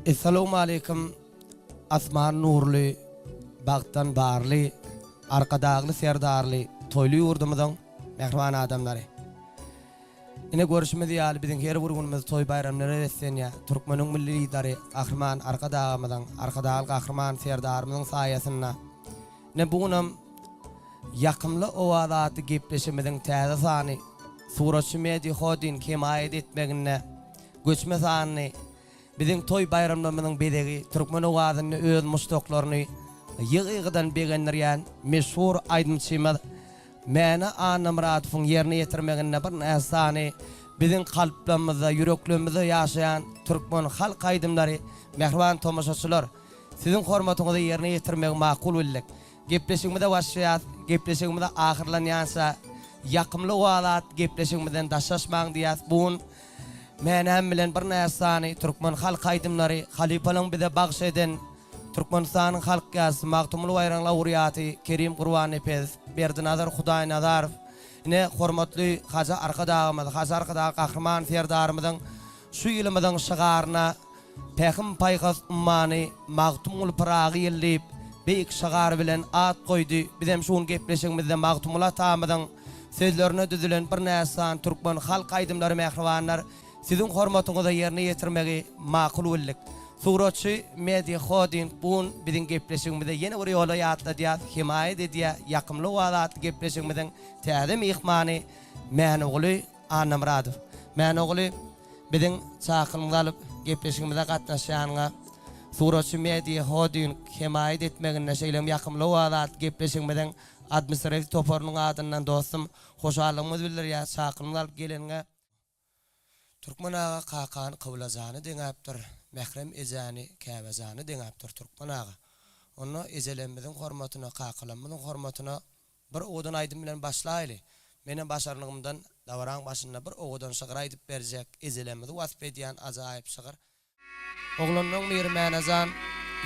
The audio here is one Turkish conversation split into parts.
Esselamu aleyküm. Asman nurlu, bagtan barlı, arkadağlı serdarlı, toylu yurdumuzun mehriban adamları. Yine görüşmedi ýaly biziň her burgunymyz toy bayramlary etsen ya Türkmeniň milli lideri Ahriman arkadağymyň, arkadağı Ahriman serdarymyň saýasynda. Ne bugunam yakymly owadaty gepleşimiziň täze sany Suratçı Medi Hodin himayet etmegine göçme sany biziň toy bayramlarymyzyň bedegi Türkmen owadyny öz muştoklaryny ýygydan begenlerýän meşhur aýdymçymyz Mene Anamradowyň ýerine ýetirmegine bir näsany biziň kalplarymyzda, yüreklerimizde ýaşaýan Türkmen halk aýdymlary, mehriban tomaşaçylar, siziň hormatyňyzy ýerine ýetirmek makul bildik. Gepleşigimizde başlaýar, gepleşigimizde ahirlanýansa, yakymly walat gepleşigimizden daşaşmaň diýär. Bugün men hem bilen bir näsany Türkmen halk aýdymlary, halifalaryň bize bagş eden Türkmenistanyň halk ýaşy magtumly bayram laureaty Kerim Gurban Epez, Berdinazar Hudaý Nazarov, ne hormatly Haza arkadağymyz, Haza arkadağı Ahriman serdarymyzyň şu ýylymyzyň şygaryna Pähim Paýgas ummany magtumly pragy ýellip beýik şygar bilen at goýdy. Bizem şuň gepleşigimizde magtumly tamyzyň sözlerine düzülen bir näsan Türkmen halk aýdymlary mehribanlar siziň hormatyňyza ýerine ýetirmegi makul bildik. Suratçı Medi Hodin bugün biziň gepleşigimizde ýene bir ýola ýatladýar, himayet edýär, yakymly walat gepleşigimiziň täze mehmany Mene oğly Anamradow. Mene oğly biziň çakyrmyzy alyp gepleşigimizde gatnaşýanyňa Suratçı Medi Hodin himayet etmegine şeýlem yakymly walat gepleşigimiziň administrativ toparynyň adyndan dostum hoşalygymyzy bildirýär. Çakyrmyzy alyp geleniňe Türkmen ağa kakany kıvılazany deňäpdir. Mehrem ezani käbezany deňäpdir Türkmen ağa. Onu ezelenmediň hormatyna, kakalanmyň hormatyna bir oğdan aýdym bilen başlaýly. Meniň başarlygymdan dawran başynda bir oğdan şygyr aýdyp berjek, ezelenmedi wasp edýän ajaýyp şygyr. Oglanyň bir menazan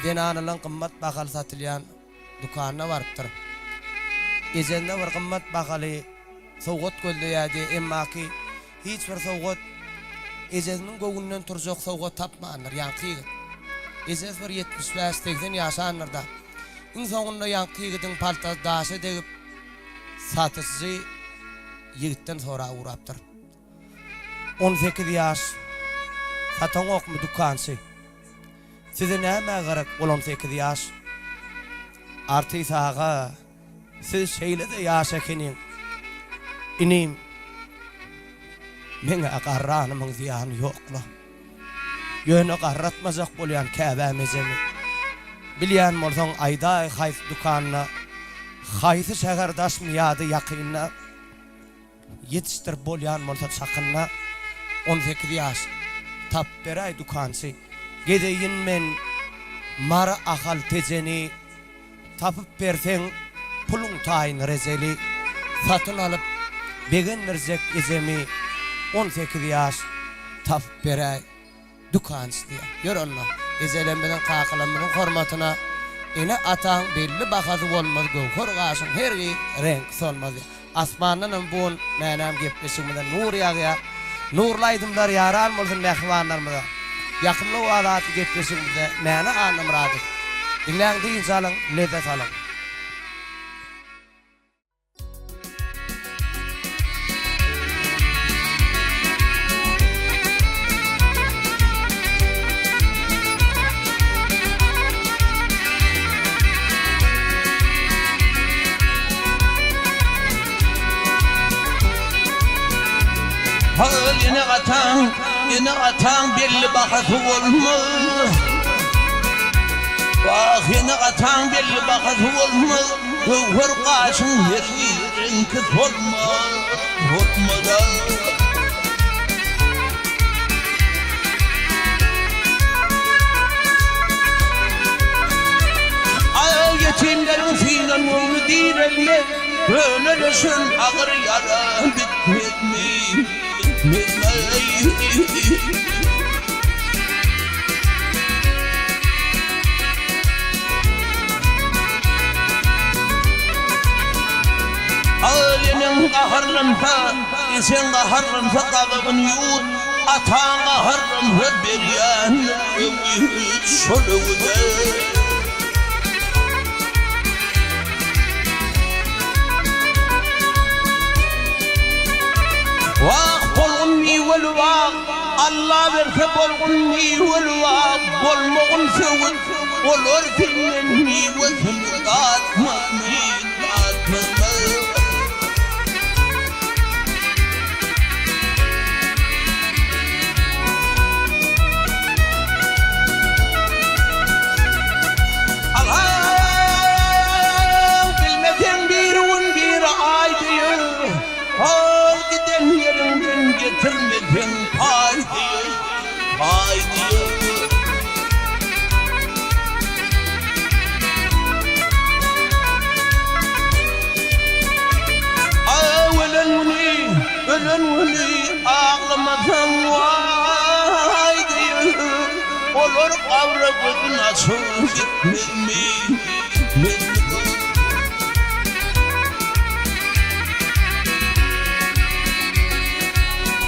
denanyň gymmat bahal satylýan dukanyna barypdyr. Ezende bir gymmat bahaly sowgat gözleýärdi, emmaki hiç bir sowgat Ezezinin göğünden turjak sowgat tapmandyr ýanky. Ezez bir 75-80 ýaşanlarda. Iň soňunda ýanky ýigidiň paltas daşy degip satyjy ýigitden sonra urapdyr. 18 ýaş satan okmy dukansy. Size näme gerek 18 ýaş? Artys ağa, siz şeýle de ýaş ekeniň. Inim men agarranymyň ziýany ýokla. Ýöne garratmazak bolýan käbämezemi. Bilýän bolsaň aýda haýs dukanyna, haýsy şäherdaşmy ýady ýakynna ýetiştir bolýan bolsa çakynna 18 ýaş tap beräý dukansy. Gedeýin men mara ahal tejeni tapyp berseň puluň taýyn rezeli satyn alyp begen verzek ezemi 18 ýaş tap beräý dukansy. Ýörenme ezelenmeden kakalanmyň hormatyna ene ataň belli bahazy bolmaz, gowhar gaşyň her renk solmaz. Asmandan bugün menem gepleşigimden nur ýagýar. Nurlaýdymlar ýaran bolsun mehribanlarymyza. Yakymly walat gepleşigimizde Mene Anamradow. Dinläň diýjalyň lezzet alyň. Yine atan belli bahatı olmaz. Vah yine atan belli bahatı olmaz. Gövher kaşın her yerin kız olmaz. Olmadan ay yetimlerin filan onu direlme. Böylesin ağır yara bitmez mi? Ailenin qaharlansa, isen qaharlansa qalbın yut. atağına harram ve beryan şoluvda Vaq bolğunni vel vaq Allah verse bolğunni vel vaq bolmağın sevut olur filmenni ve sımdat ma'min getirmedin haydi haydi ölenuni ağlamadan haydi olur kavra gözün açıl gitmemi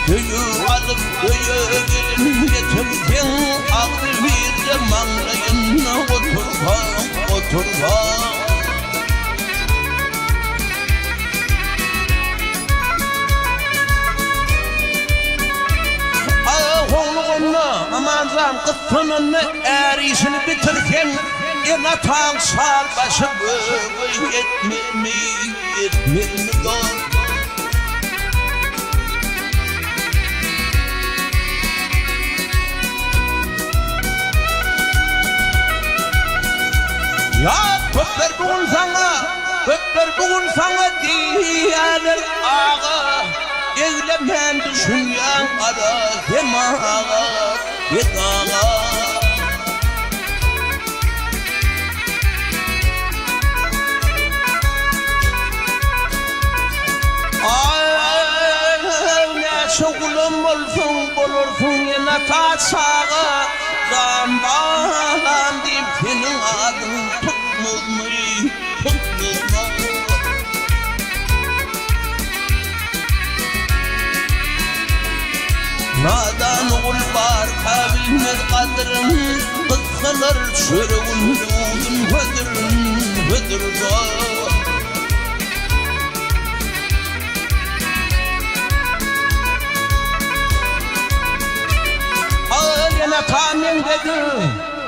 Köyü alıp köye gelin getirdim Aklı bir de manglayın oturma Oğluğunla amanzam kıssınını eğer işini bitirken Yine tan sal başı böyle etmemi doğru Ya köpler bugün sana diyeler ağa Evlemen düşünyen ara hem ağa et ağa Ne şoğlum bulursun yine taşağa Zambam deyip senin adın tutmaz Nadan oğul var kabilmez kadrın Kıskalar çörüğün yoğun hödür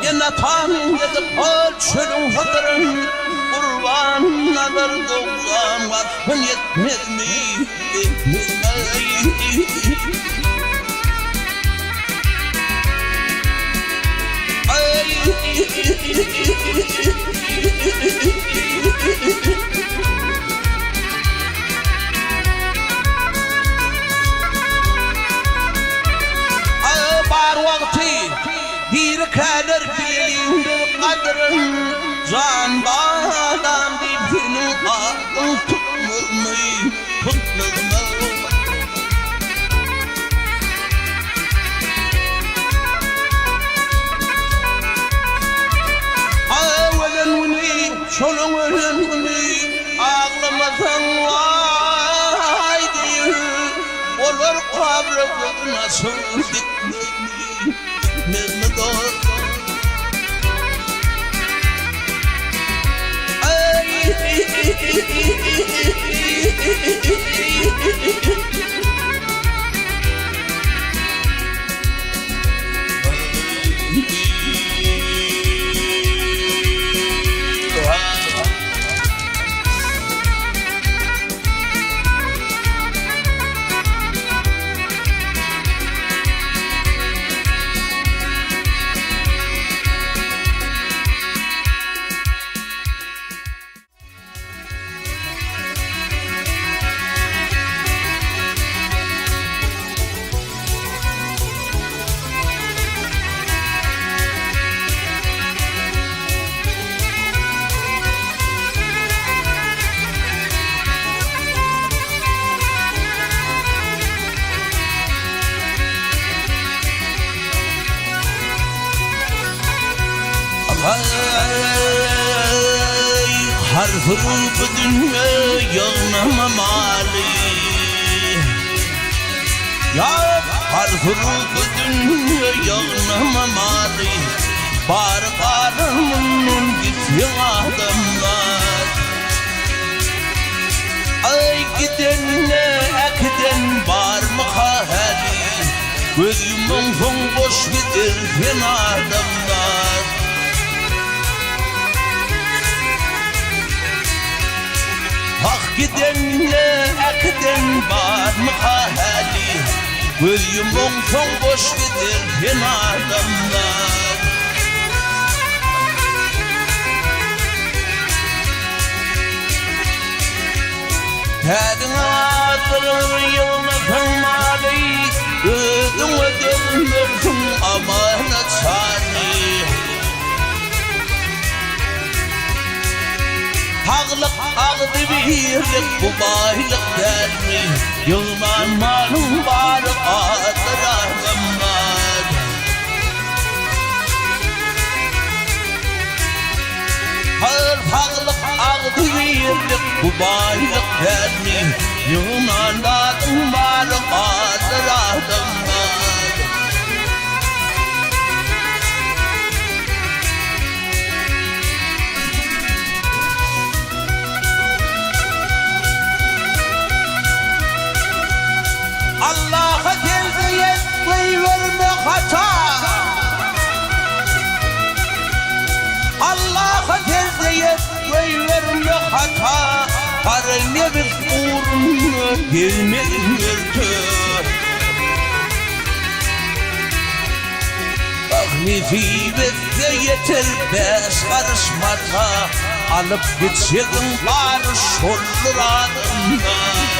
Yine tahmin dedi Al çölün hatırın Kurban alır doğan Vasfın yetmez mi? Bar vakti bir kader bilelimde kadrın Can bağlam deyip senin adın tutmaz mı? Şolun ölümünü ağlamasan haydi Olur kabrı nasıl gitmemi doğru Harfın bu dünya yağmamalı Ya Harfuru dünya yağnamamalı Bar karımın gitti adamlar Ay gidenle ekden var mı hali Gözümün son boş giderken adamlar Hak gidenle ekden var mı hali Gözümün son boş giderken adamlar Hedin adırır yılmasın mali Gözün ödülmürsün amanet sani Haqlık ağdı birlik bu baylık der mi Yılman malum var adır ahlamlar Haqlık ağdı birlik bu baylık der mi Yılman malum var adır ahlamlar Allah'a geldi yetmeyi verme hata Allah'a geldi yetmeyi verme hata Karne bir uğrunu gelmeyin verdi Nefibette yeter beş karış mata Alıp gitseydin var şolur adımlar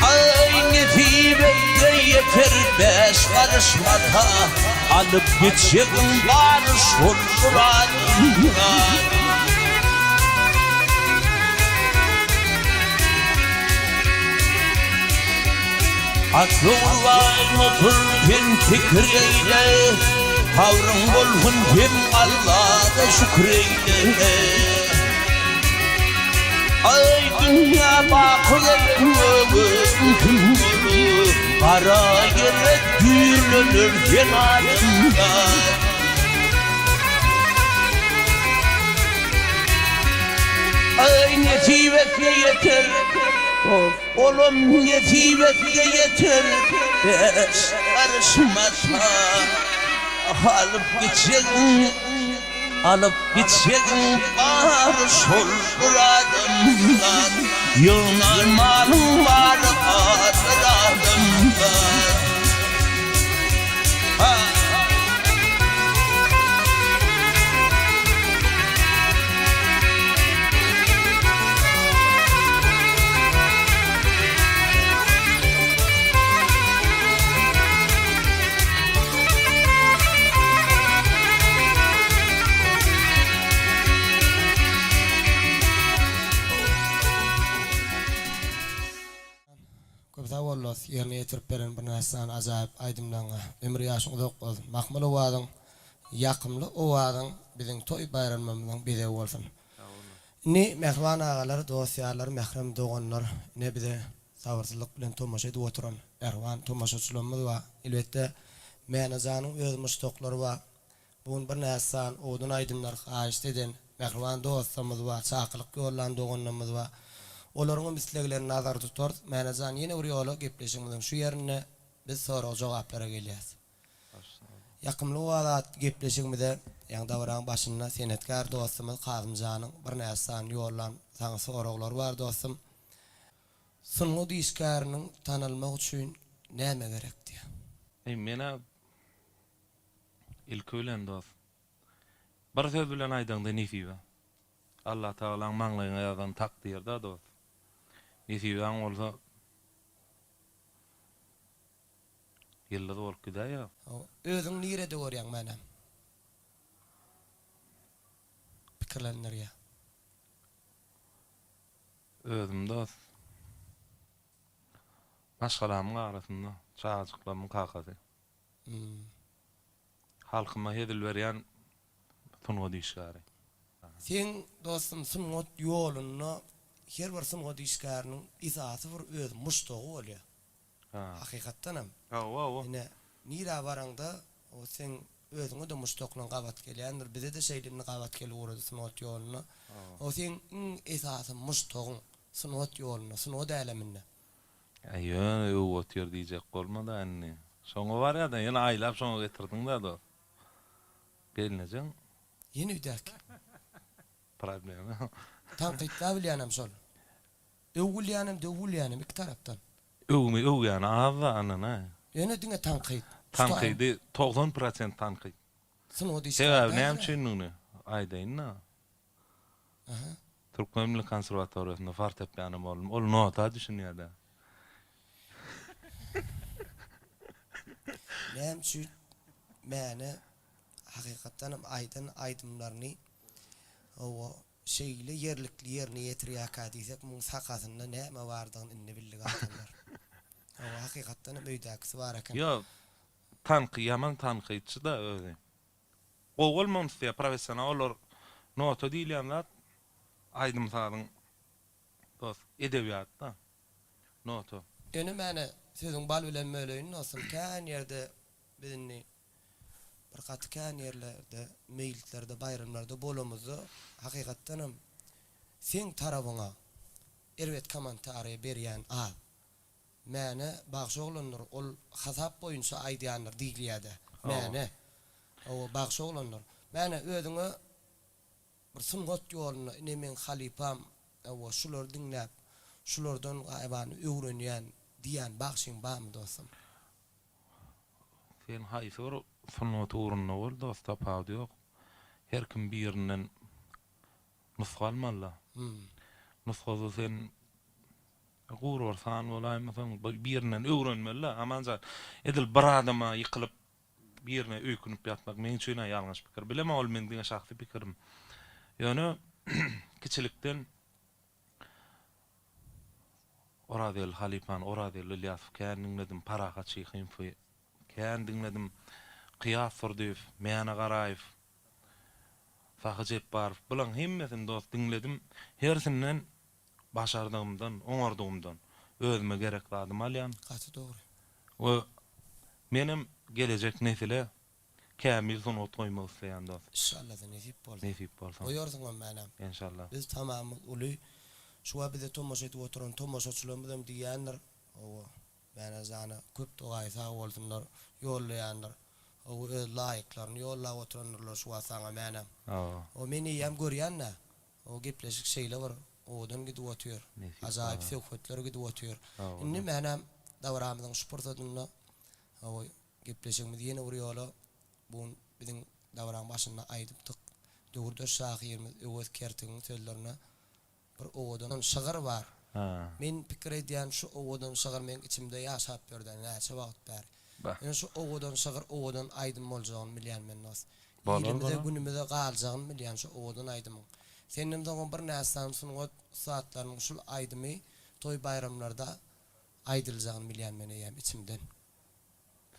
Ay nefibette yeter beş karış mata Alıp gitseydin var şolur adımlar Akıllar oturken fikreyle Havrın bolhun hem Allah'a şükreyle Ay dünya bakıyorum ömrüm bolu Kara yere gülünürken alimler Ay nesibette yeter Oğlum nesibette yeter Beş karışmasa Alıp gideceksin Alıp gideceksin Barış olur adamlar Yunan malum var adır adamlar Köp sağ bollas, yerine yetirip beren bir narsan azap aydymlaňa. Ömür ýaşyň uzak bolsun. Mahmul owadyň, ýakymly owadyň biziň toý bayramymyzyň biri bolsun. Ne mehman agalar, dostlar, mehrem doganlar, ne bize sabırsyzlyk bilen tomaşa edip oturan erwan tomaşaçylarymyz we elbetde meni janyň öz muştoklary we bugun bir narsan odun aydymlar haýyş eden mehman dostlarymyz we çakylyk ýollan doganlarymyz we olaryň misleglerini nazar tutar. Manajan ýene bir ýola gepleşigimiň şu ýerine biz soraw jogaplara gelýäs. Ýakymly wagt gepleşigimizde ýa-da dawraň başynda senetkar dostumyz Kazymjanyň bir näsan ýollan saňa sorawlar bar dostum. Sungu diýişkäriň tanylmak üçin näme gerekdi? Mena ilkölen dost. Bir söz bilen aýdanda nefiba. Allah Taalaň maňlaýyna ýazan takdirde dost. Nefibaň bolsa ýyllar bolup gidýär. Özüň nirede görýän mena? Pikirlenler ýa. Özüm dost. Maşgalamyň arasynda çağajyklarymyň kakasy. Halkyma hedil berýän sungu diýişgäri. Sen dostum sungut ýoluny her bir sınıf işgäriniň izasy bir öz muştogy bolýar. Ha. Hakykatdanam. Wow. Ine nira baranda o sen özüňe de muştoklan gabat gelýändir. Bize de şeýlerini gabat gelip urady sınat ýoluny. O sen esasy muştogyň sınat ýoluny, sınat däleminne. Aýa, o otyr diýjek bolmady anne. Şoňa bar ya da ýene aýlap şoňa getirdiň da do. Gelnejeň Yeni üdäk. problem. Tanqidda bilýänam şol. Öwgülýänim, döwgülýänim iki tarapdan. Öwmi ýany azda anana. Ýene diňe tanqid. Tanqidi 90% tanqid. Sınat işgär. Sebäbi näme üçin muny? Aýdaýyn-na. Aha. Türkmen Milli Konserwatoriýasynda fortepianom boldum. Ol nota düşünýärdi. Näme üçin meni hakykatdan aýdyn aýdymlaryny o şeýle yerlikli ýerine ýetirýär diýsek, muň sakasynda näme bardygyny inni bildik adamlar. O hakykatdan öýdäkisi bar eken. Yo, tanqid, yaman tanqidçi da özi. Gowulmaňysy professional olar nota diýilýänler aýdym sagyň dost edebiýat da. Nota. Ene meni sözüň bal bilen möleýin olsun, kän ýerde bizni bir gat kän ýerlerde, meýiltlerde, bayramlarda bolamyzy hakykatdanam sen tarabyňa erwet kommentary berýän a meni bagşoglandyr, ol hasap boýunça aýdýandyr diýilýärdi. Meni o bagşoglandyr. Meni özüňe bir sünnet ýoluny, ine men halipam, o şular diňläp, şulardan gaýbany öwrenýän diýen bagşyň barmy dostum? Sen haýsy sünnet uğruna bol dost tapawdy ýok. Her kim birinden nusga almaly. Nusga sen gurursan bolaýmasam birinden öwrenmeli. Amança edil bir adama ýykylyp birine öýkünüp ýatmak men üçin ýalňyş pikir. Bilemem, ol meniň şahsy pikirim. Ýöne kiçilikden Oradel Halipan, Oradel Ilyasov kän dinledim, Paraha Çyhymfy, kän dinledim, Qiyas Surdiýew, Mäne Garaýew, Fahy Jepbarow, bulan hemmesini dost dinledim. Hersinden başardygymdan, oňardygymdan özüme gerekli adım alýan. Gaty dogry. O menim gelecek nesile kämil sunat goýmak isleýän dost. İnşallah da nesip bolsun. Nesip bolsun. Oýarsyňam mänem. İnşallah. Biz tamamy uly şuwa bize tomoşa edip oturan tomoşaçylarymyzam diýändir. O mäne zana köp dogaý sag bolsunlar, ýollaýandyr. O öz laýyklaryny ýollap oturanlar şuwa saňa mänem. O meni ýam görýänler. O gepleşik şeýle bar. Odan gidip otuýar. Ajaýyp söhbetler gidip otuýar. Indi mänem dawramyzyň şu pursatyny o gepleşigimiz ýene urýarlar. Bu biziň dawran başynda aýdypdyk. Döwürde şahyrymiz öwes kertigiň sözlerini bir owadan şygyr bar. Men pikir edýän şu owadan şygyr men içimde ýaşap berden näçe wagt ber. Ene şu owadan şygyr owadan aýdym boljagyny bilýän men nas. Ýelimizde günümizde galjagyny bilýän şu owadan aýdym. Senimden bir näsem sungat saatlaryň şul aýdymy toy bayramlarda aýdyljagyny bilýän men ýa içimden.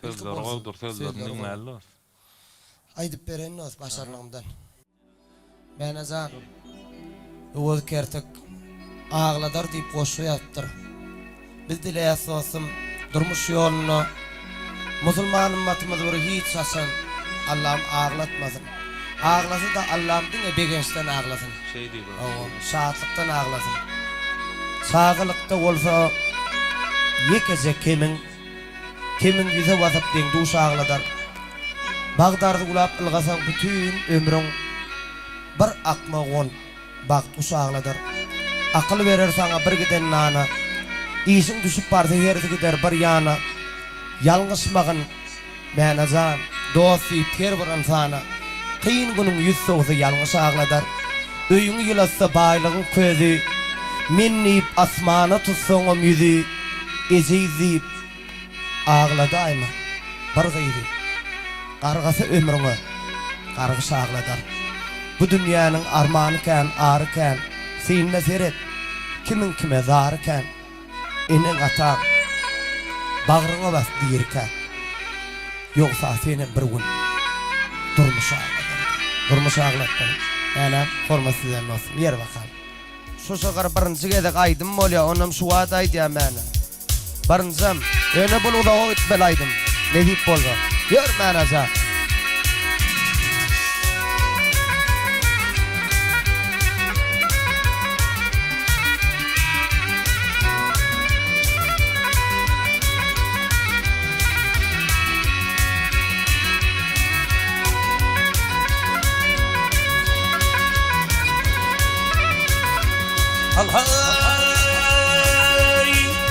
Sözler gowdur, sözler dinläýär. Aýdyp beren nas başarlygymdan. Ben azan oğul kertek ağladar deyip goşuýatdyr. Biz dile esasym durmuş ýoluny musulman ümmetimiz bir hiç şaşan Allah'ım ağlatmasın. Ağlasy da Allah'ım diňe begençden ağlasın. Şey diýip. Şahatlıktan ağlasın. Sağlykda bolsa ýekece kimin bize wasap diň duş ağladar. Bagdardy ulap ılgasan bütün ömrüň bir akma gon bakt uşağladır. Akıl verir sana bir giden nana. İşin düşüp barsa yerdi gider bir yana. Yalnızmagın menazan dost ipker bir insana. Kıyın günün yüz soğusu yalnız ağladar. Öyün yılasa baylığın közü. Minnip asmana tutsoğum yüzü. Ezeyzip ağladı ayma. Bir gıydı. Kargası ömrüne kargıs ağladar. Bu dünýäniň armanyken, aryken, seňle seret, kimin kime zaryken, enen atak, bagryňa bas diýerken, ýoksa seni bir gün durmuş ağlatdy. Ýa-ni hormat sizden olsun. Yer bakal. şu şakar birinci gedek aydım bolýa, onam şu wagt aýdýar meni. Barınsam, öne buluda o itbelaydım. Ne deyip bolsa. Gör manaza.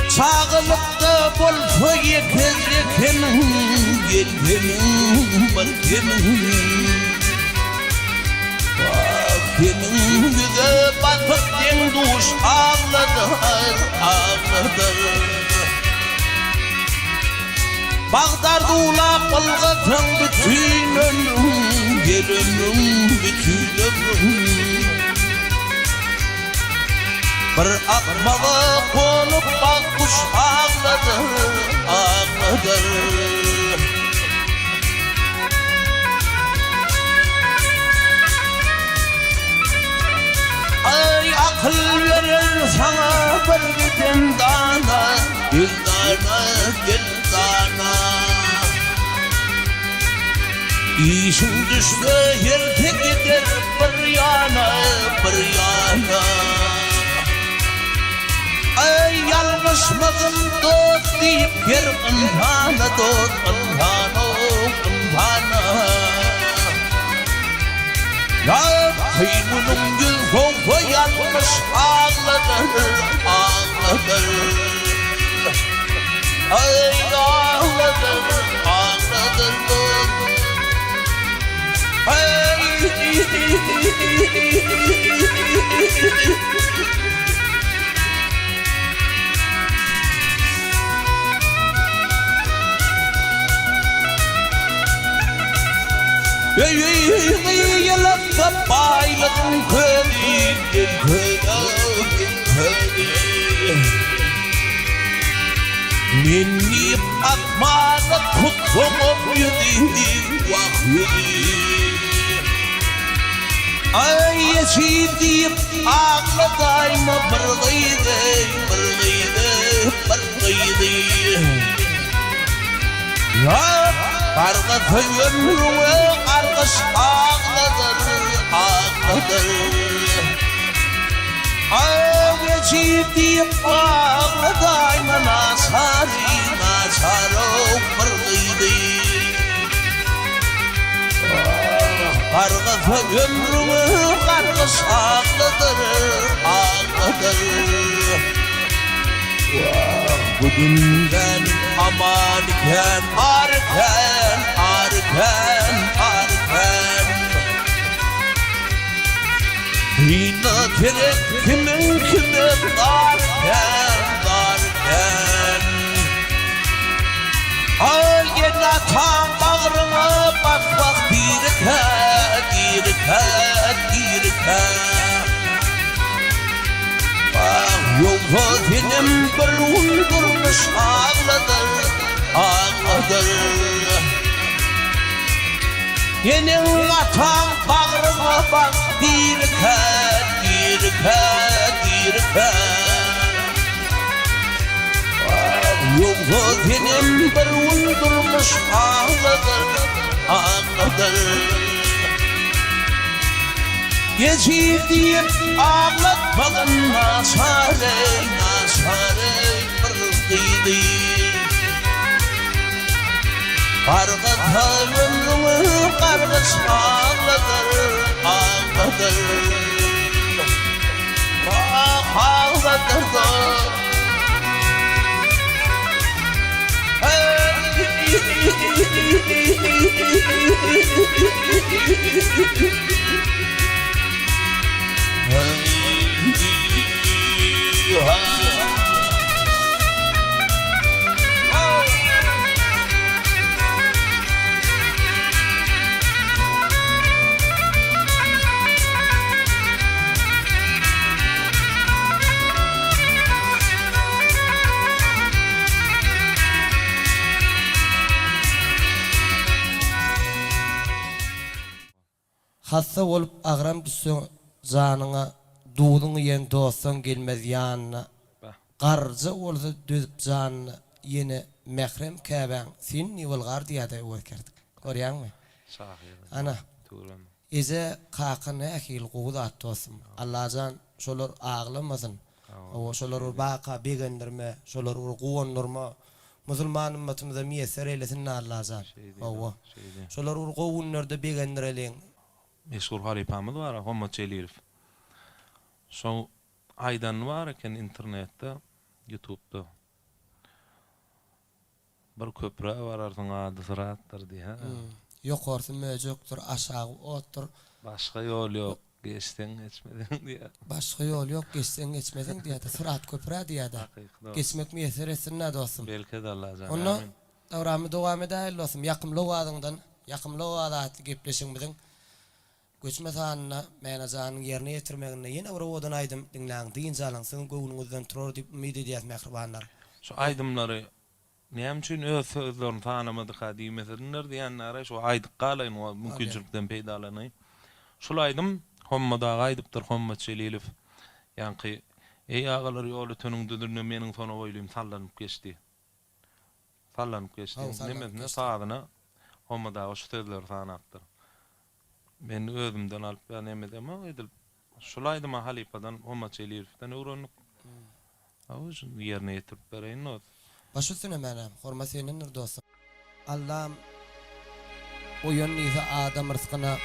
Sağlıkta bolsa yekenin gelgenin barkenin Vakinin yüze batık den duş ağladır Bağdarda ulap ılgıtın bütün önüm Gelönüm bütün ömrüm Bir akmağa konup bakmış ağladır Ay akıl verir sana bir dildana Dildana İşin düşse yerde gider bir yana Ay yalnızmazım dost deyip yer ınhana dost ınhana Ya kıymunun gül soğuk yalnız ağladır Ay ağladır Ay Yılında bayladın ködi Minni akmada tuttuğum yüdi Ay yeşidip ağladayma bırgıydı Ya Kargı ömrüme kargış ağladır Geçidip ağladayma nasarı kırgıydı Kargı ömrüme kargış ağladır Bugünden aman iken arken Yine terek kimin darken Ay yine tam bağrıma bak girken Yolda benim bir uydurmuş ağladır Yenin atan bağrıma bak girken Yolda benim bir uydurmuş ağladır Geçidip ağlatmadın nasare pırıldıydı Kargı ömrümü kargış ağladır Hasta olup ağram düşsün, canına Duğdun yen dostun gelmez yanına. Bah. Qarcı olsa düzüp canına. Yine mehrem käben sin niwilgar diýäde öwkerdik. Görýärmi? Sahyy. Ana. Turan. Ize qaaqyny ähil guwdat tosum. Allahjan şolar aglamasyn. O şolar baqa begendirme, şolar guwandyrma. Musulman ümmetimize miýeser eylesin Allahjan. Owa. Şolar guwunlarda begendirelen. Meşhur halipamız var, Homma Çelirif. So aydan var eken internette, YouTube'da. Bir köprü var ardyň ady Sıratdyr diýe. Ýokardy möjekdir, aşağı otdur. Başga ýol ýok, geçden geçmeden diýe. Başga ýol ýok, geçsen geçmeden diýädi. Sırat köprä diýädi. Geçmek miýeser etsin näde olsun. Belki de Allah canım. Onu dowramy dowam edäýil olsun. Ýakymlyk wadyňdan, ýakymlyk wadat gepleşiňmiziň göçme sanyna menajanyň ýerine ýetirmegine ýene bir odan aýdym diňläň diýin jalansyň göwnüňizden turur diýip umyt edýäs mehribanlar. Şu aydımlary näme üçin öz sözlerini tanamadyk diýmeseler diýenler şu aydyk galaýyn o mümkinçilikden peýdalanyň. Şol aydym hommada aýdypdyr Homma Çelilif. Ýani ey agalar ýoly tönüňdedir meniň sona boýlym sallanyp geçdi. Sallanyp geçdi. Näme saýadyna hommada şu sözleri tanapdyr. Ben özümden alıp näme demem edil. Şol aýdyma halipadan Homma Çelilifden öwrenip awşun ýerine ýetirip bereýin. Başa sene mena, horma senindir dostum. Allah'ım o yönlüyse adam rızkına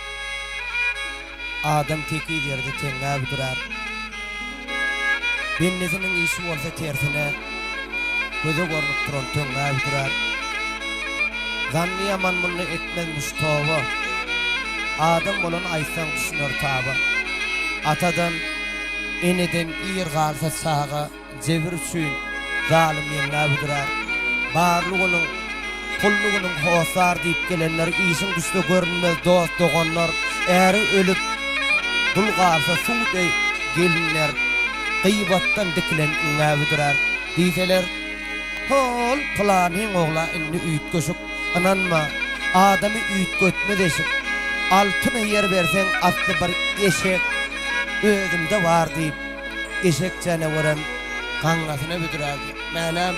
adam teki yerde tengab durar. Bennesinin işi olsa tersine göze görünüp duran tengab durar. Zanni yaman bunu etmezmiş tova. Adam olan aysan düşünür taba. Atadan, eneden iyir galsa sağa, cevir suyun. Zalim ýeňe durar. Barlygynyň, kullugynyň hosar diýip gelenler işin düşde görünmez dost doganlar, äri ölüp bulgarsa suwdy gelinler gıybatdan dikilen ýeňe durar. Diýseler, hol planyň ogla inni üýt göşük, ananma adamy üýt götme deşik. Altyna ýer berseň atly bir eşek özümde bar diýip eşek janawaran kangasyna büdürärdi. Menem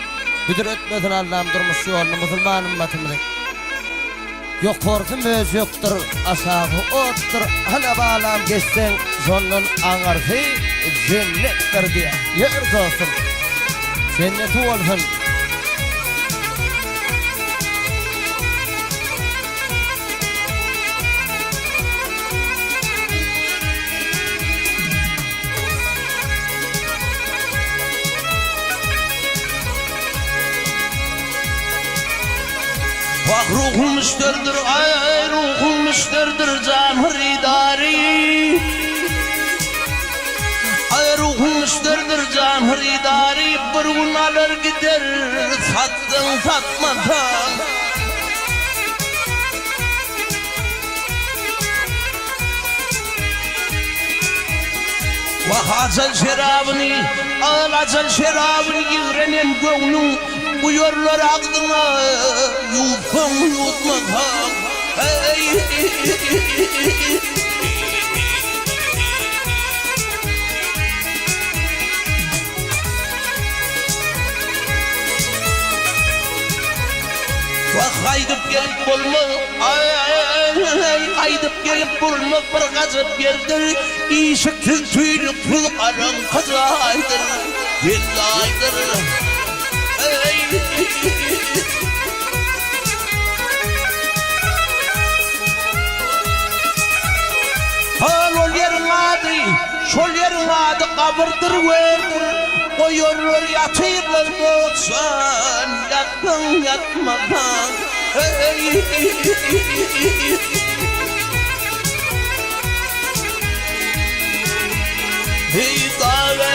büdüretmezin Allah'ım durmuş ýolunu musulman ümmetimiz. Ýok porsun möz ýokdur, aşağı otdur. Hala balam geçsen zondan aňarsy jennetdir diýe. Ýer dostum. Cennet bolsun. Bak ruhum müşterdir, ay ruhum müşterdir can hridari. Ay ruhum müşterdir can hridari. Bir gün alır gider sattın satmadan. Vah acel şerabını, al acel şerabını yürenin gönlüm. Bu yorlar ağzına yutun yutmadan. Hey. Vah aydıp gelip bulma, aydıp gelip bulma bir gazıp yerdir. İşiksiz tüylük pul karan kazaydır, yıllaydır. Hal ol yerin adı, şol yerin adı kabırdır verdir. O yorulur yatırlar botsan, yatın yatmadan. Hey. Hey kahve.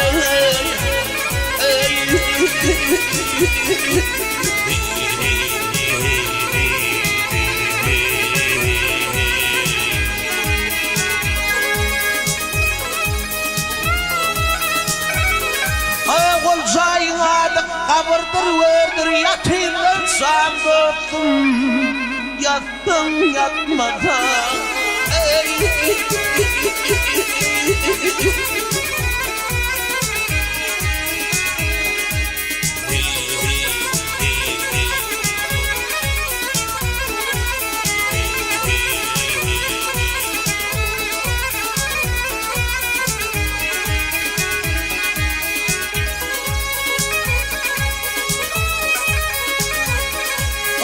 Ayağol zayın adı kabırdır verdir yatırlar sandım yattın yatmadan.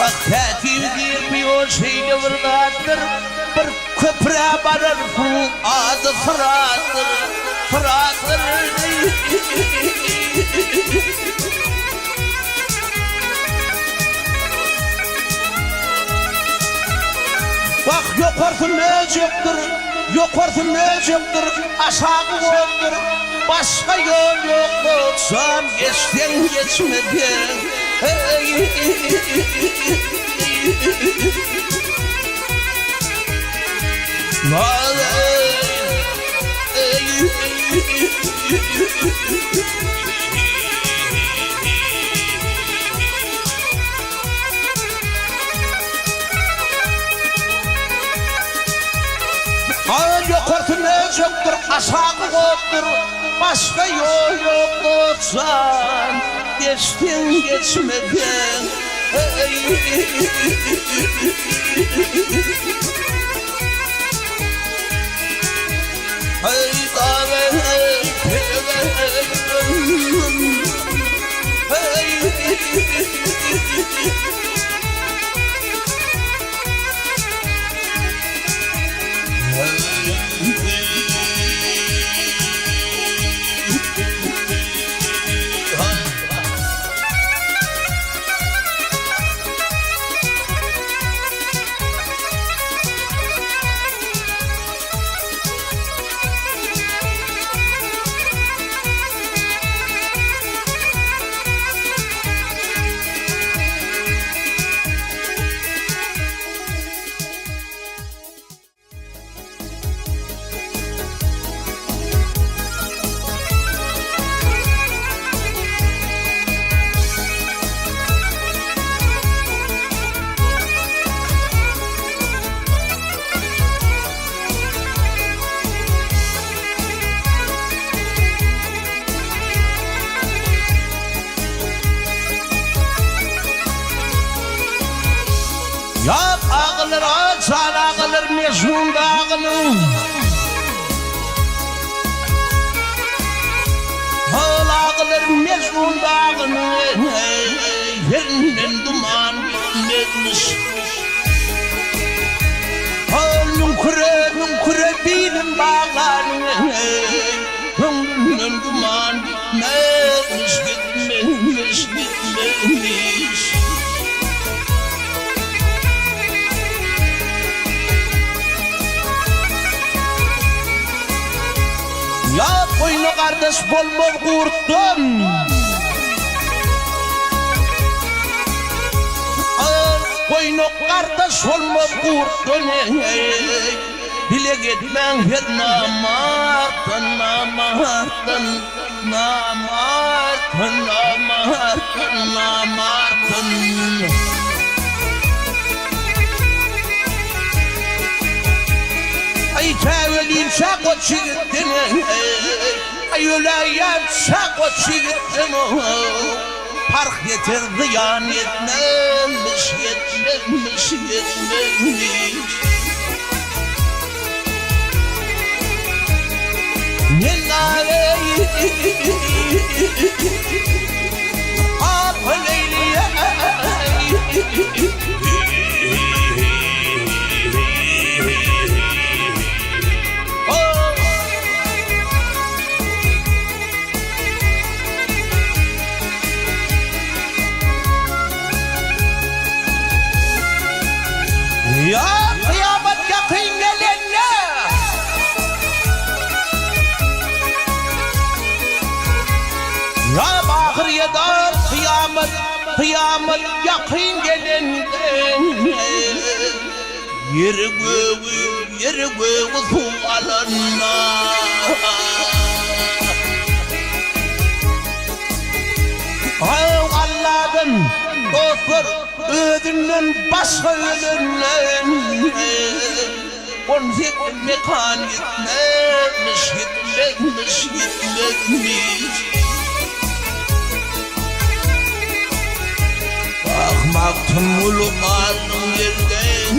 Akkativdir bir o şeyle vırdattır. Bir köprü barır adı Fırat'tır. Fırat'tır. Bak yok orsun ne yoktur, yok orsun ne yoktur, aşağı oldur, başka yol yok, sen geçten geçmeden. Yok orsun ne yoktur, aşağı oldur, başka yol yok, sen geçten geçmeden. Hey davet, ya ağılır ağaçlar ağılır mecnun dağılır. Ağıl ağılır mecnun dağılır. Yerinden duman etmiş. Ağıl nünküre bilim bağlanır. Gönlünden duman etmiş, gitmemiş, gitmemiş. Ya koynu kardeş bolmol kurtun. Koynu kardeş bolmol kurtun. Bile gitmen her namartın, namartın, namartın, namartın, namartın. Ay tevelim şakot çigittin, ay öyleyem şakot çigittin. Park yetirdi yan yetmemiş, yetmemiş, yetmemiş. Nilay, ah Leyliye. Ya kıyamet yakın gelenle. Ya bahriye dar kıyamet, kıyamet yakın gelenle. Yeri göğü su alanına. Ay Allah'ın dostlar ödünden başka ödünle. Konzik mekan gitmemiş, gitmemiş, gitmemiş. Bakmaktım ulumanın yerden.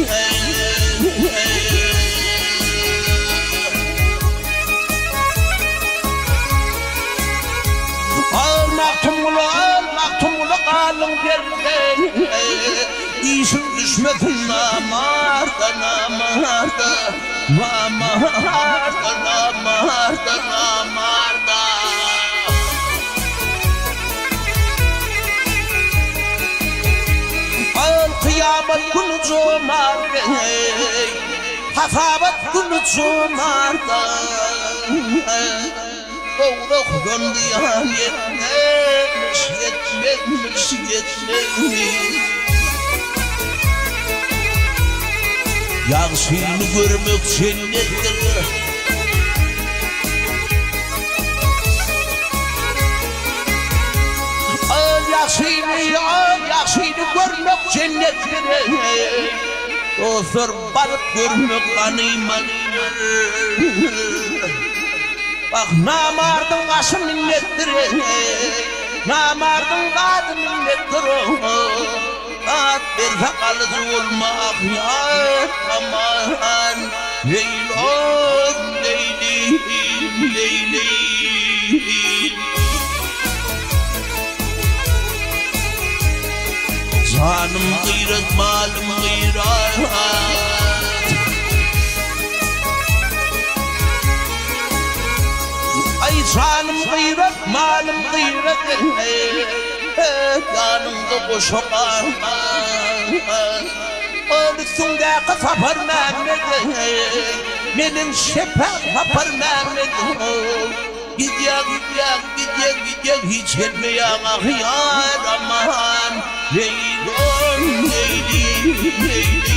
Almaktım ulu kalın yerden. İşin düşmedin namarda namarda namarda namarda namarda Al kıyamet günü cumarda Hasabat günü cumarda Doğru göndiyan yetmemiş yetmemiş yetmemiş Yağsını görmek cennettir Yağsını görmek cennettir Dostlar barıp görmek ganimettir Bak namardın başı minnettir Namardın kadı minnettir At bir sakalıcı olmak yar aman Leylon leyli leyli Canım gıyret malım gıyret Ay canım gıyret malım gıyret Yanımda boşakan Ölüsünde kısapar Mehmet Benim şefak kapar Mehmet Gidyak hiç gelmeyen ahyar aman Leylon leyli leyli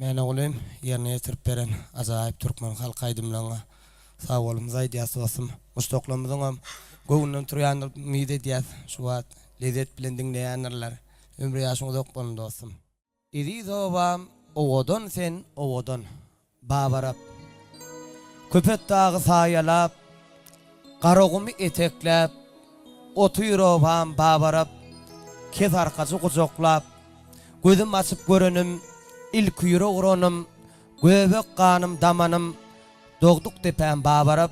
Men oğlum yerine yetirip beren azayip Türkmen halka aydımlarına sağ olun zaydiyası olsun. Mustaqlamızın göğünden turyan mide diyas şuat lezzet bilen dinleyenler ömrü yaşını dokpanında olsun. İdi doğam oğodon sen oğodon babarap köpet dağı sayalap qarog'umu eteklep otuyrovam babarap kez arkası kucaklap gözüm açıp görenim İlk yürüğünüm, göbek kanım damanım, doğduk tepen babarap.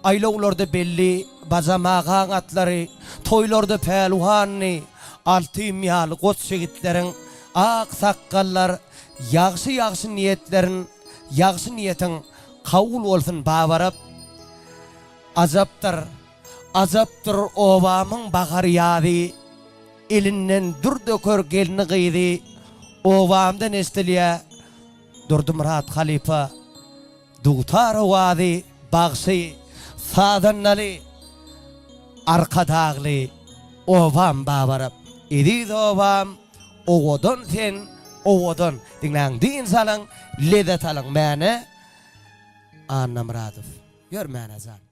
Aylovlarda belli, bazamağın atları, toylarda peluhanni, altı imyalı koç şehitlerin, ak sakkallar, yaxşı niyetlerin, yaxşı niyetin kavul olsun babarap. Azaptır ovamın bakar yadı, elinden dur dökör gelini gıydı, ovamdan estiliye durdum rahat halifa dutar vadi bağsı sadannalı arka dağlı ovam babarap idi ovam ovodon sen ovodon dinlen din salan ledet alan mene annam radif yor mene zan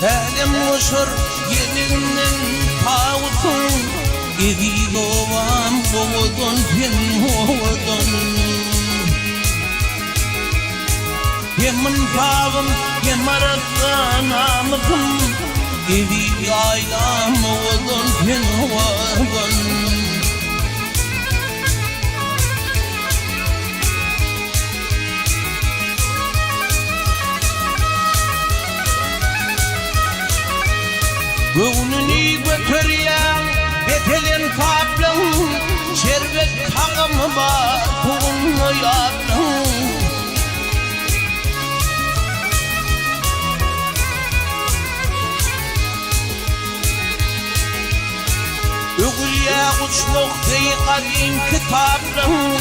Elim uçur yeninin tağutun Edi ovam oğudun sen oğudun Yemin tağım yemarasın amıkım Edi aylam oğudun sen oğudun Göğününü götürüyen Ağlamar bunu yarım Ügülye uçluk dey karim kitabım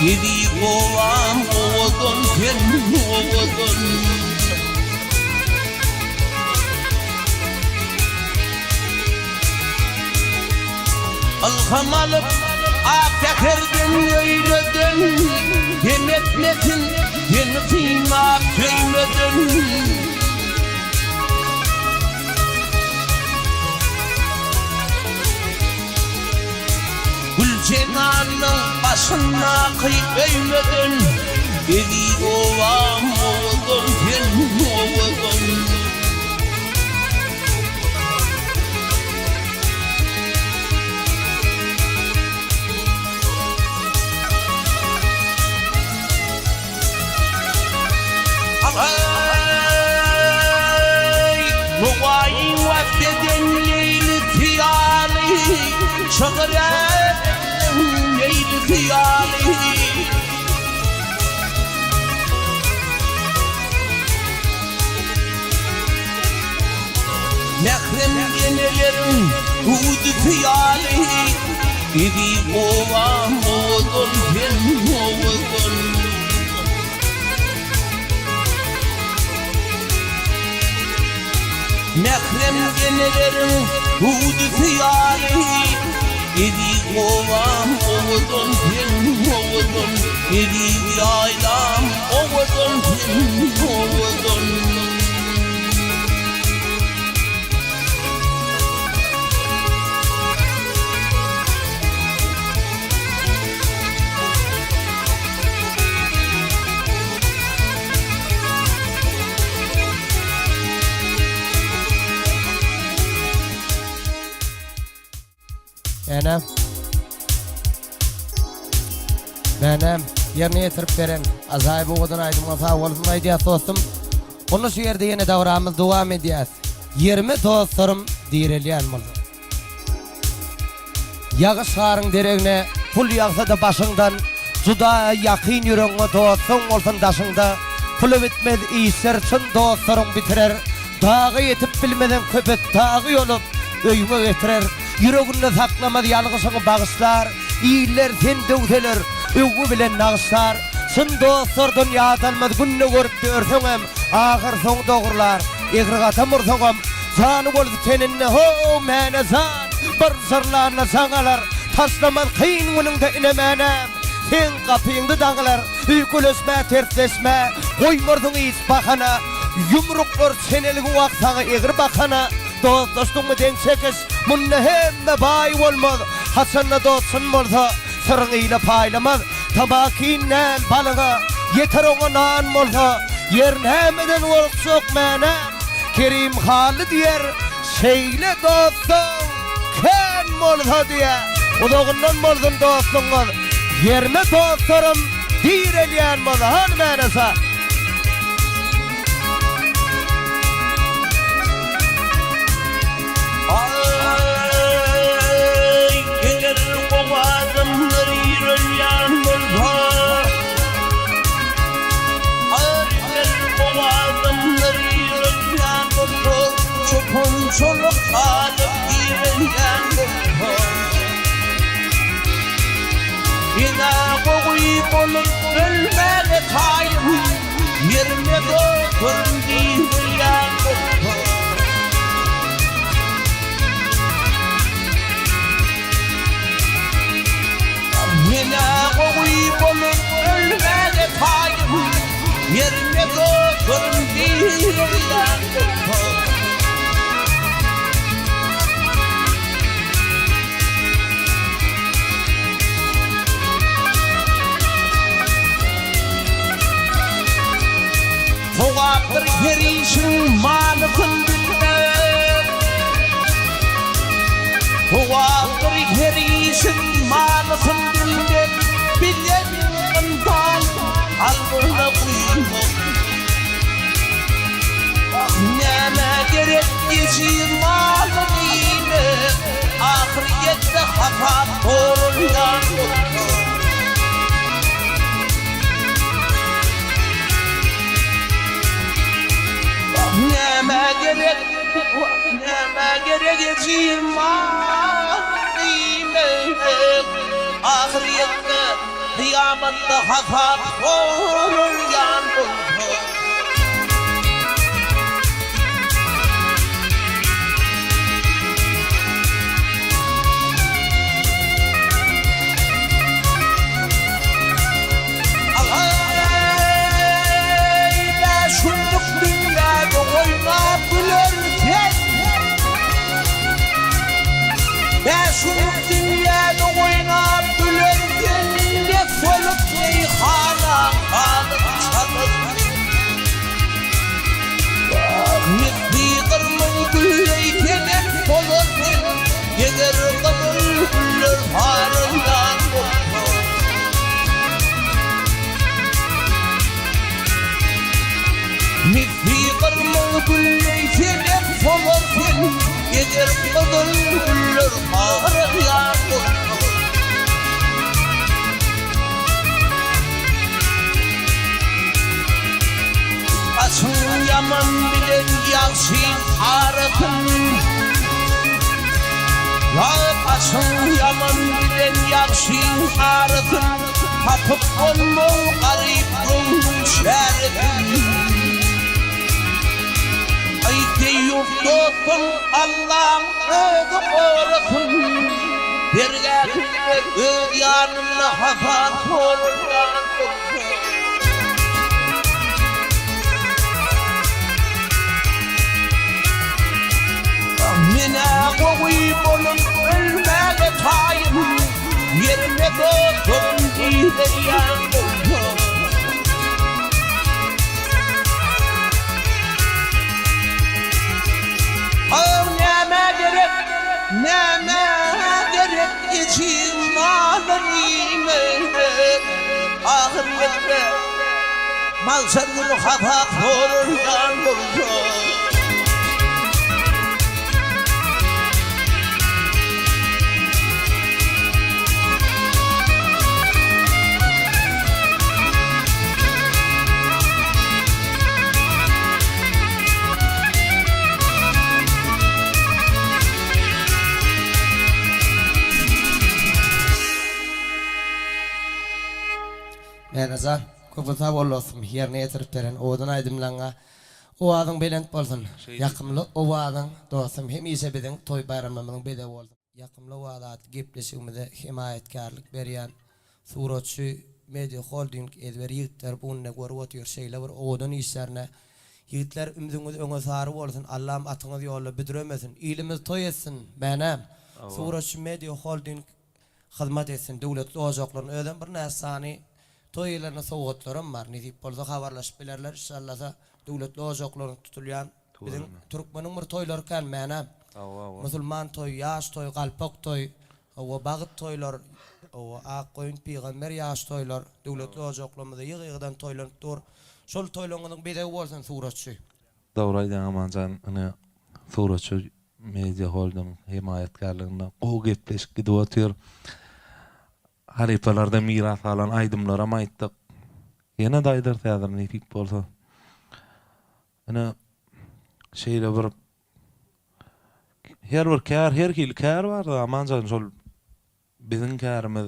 Gidi kovam oğudun sen oğudun Alham alıp afekirdin öyledin Demetmesin denizina söyledin Gülcenan'ın başına kıyıp öyledin Dedi ovam oğudun sen oğudun Nuwayi vafdeden leyli tiyali Şagret leyli tiyali Mehrem yenelerin hudu tiyali Idi ovam oğudun sen oğudun Mehrem genelerin hudu fiyali Idi kovam oğudun sen oğudun Idi yaylam oğudun sen oğudun Benim yerine yetirip veren azayı boğudun aydın sağ olsun aydiyat dostum. Onu şu yerde yine davramız devam ediyaz. 20 dostlarım direleyen oldu. Yağış karın dereğine pul yağsa da başından Zuda yakın yüreğine dostum olsun daşında Pulu bitmez iyisler çın dostlarım bitirer Dağı yetip bilmeden köpek dağı yolup öyüme getirer Yüreğinde saklamaz yalgısını bağışlar İyiler sen dövseler Ögü bilen nağışlar Sın dostlar dünyadanmaz günne görüp de örsenem Ağır son doğurlar Eğrigata mursoğum Zanı oldu seninle ho mene zan Bir sırlarına sağalar Taslamaz kıyın gününde inemenem Sen kapıyındı dağılar Ülkülesme tersleşme Koymurdun iz bakana Yumruklar senelgin vaksağı eğir bakana Dostluğumu den çekiş Munne hemme bay olmaz Hasanla dostun olsa Sırığıyla paylamaz Tabakinden balığa Yeter ona nan olsa Yerin hemmeden olsuk menem Kerim Halid yer Şeyle dostum Ken olsa diye Uduğundan olsun dostluğun Yerine dostlarım Direleyen mola han menesa Çoluk alıp giren Yine koyup olup ölmeli kayım Yerine dokun giren Yine koyup olup ölmeli kayım Yerine dokun giren Kovaptır gerişin malısın bilmek Kovaptır gerişin malısın bilmek Bilenin tal alnına kuymak Neme gerek geçir malın ile Ahiriyette hafat doğrundan gerekeceğim ahirette kıyamette hafat olur yandım. Şunluk dünyada oynap gülerken ne solup meyhana kalıp çalıp Misli kırmın gülleyken hep solur Gelir kımıl güller harından kopur Misli kırmın gülleyken hep solur Gelir kımıl güller harından kopur Açın yaman bilen yaksın arıtın Açın yaman bilen yaksın arıtın Kapıp olmam garip ruhun şerifin Ay deyip dostum Allah'ım ödü korusun Dergâhinde öd yanımda hafat olur yandım Mine koyup onun ölmeye tayım Yerine dostum iyidir yandım Neme gerek içim malın imenet Ahirette mal sargın hafat olur yandım Nazar, köpüsa bollosum, yerine yetirip beren, odan aydımlaňa, o adyň belent bolsun. Ýakymly o adyň dostum, hemişe biziň toy bayramymyzyň bede bolsun. Ýakymly o adat gepleşigimizde himayetkarlyk berýän suratçy Media Holding edber ýigitler bununla görüp otur şeýle bir odan işlerine ýigitler ümüňiz öňe sary bolsun. Allaham atyňyz ýolda büdüremesin. Ilimiz toy etsin. Benem suratçy Media Holding hyzmat etsin. Döwletli ojaqlaryň öden bir näsany toylarına sowgatlarym bar. Nidip bolsa habarlaşyp bilerler inşallah. Döwletli ojaqlaryň tutulýan biziň Türkmeniň bir toylary kan mänem. Musulman toy, ýaş toy, galpak toy, o bagyt toylar, o ak goýun peýgamber ýaş toylar, döwletli ojaqlarymyzda ýygy-ýygydan toylanyp dur. Şol toylaryň bede bolsun suratçy. Dowraýdan amanjan ine suratçy Media Holding himayetkarlygyna gowy gepleşik gidip otur. Halipalarda miras alan aydımlara maýtdyk. Ýene daýdyr täzir nefik bolsa. Ine şeýle bir her bir kär, her kil kär bar da amanjan şol biziň kärimiz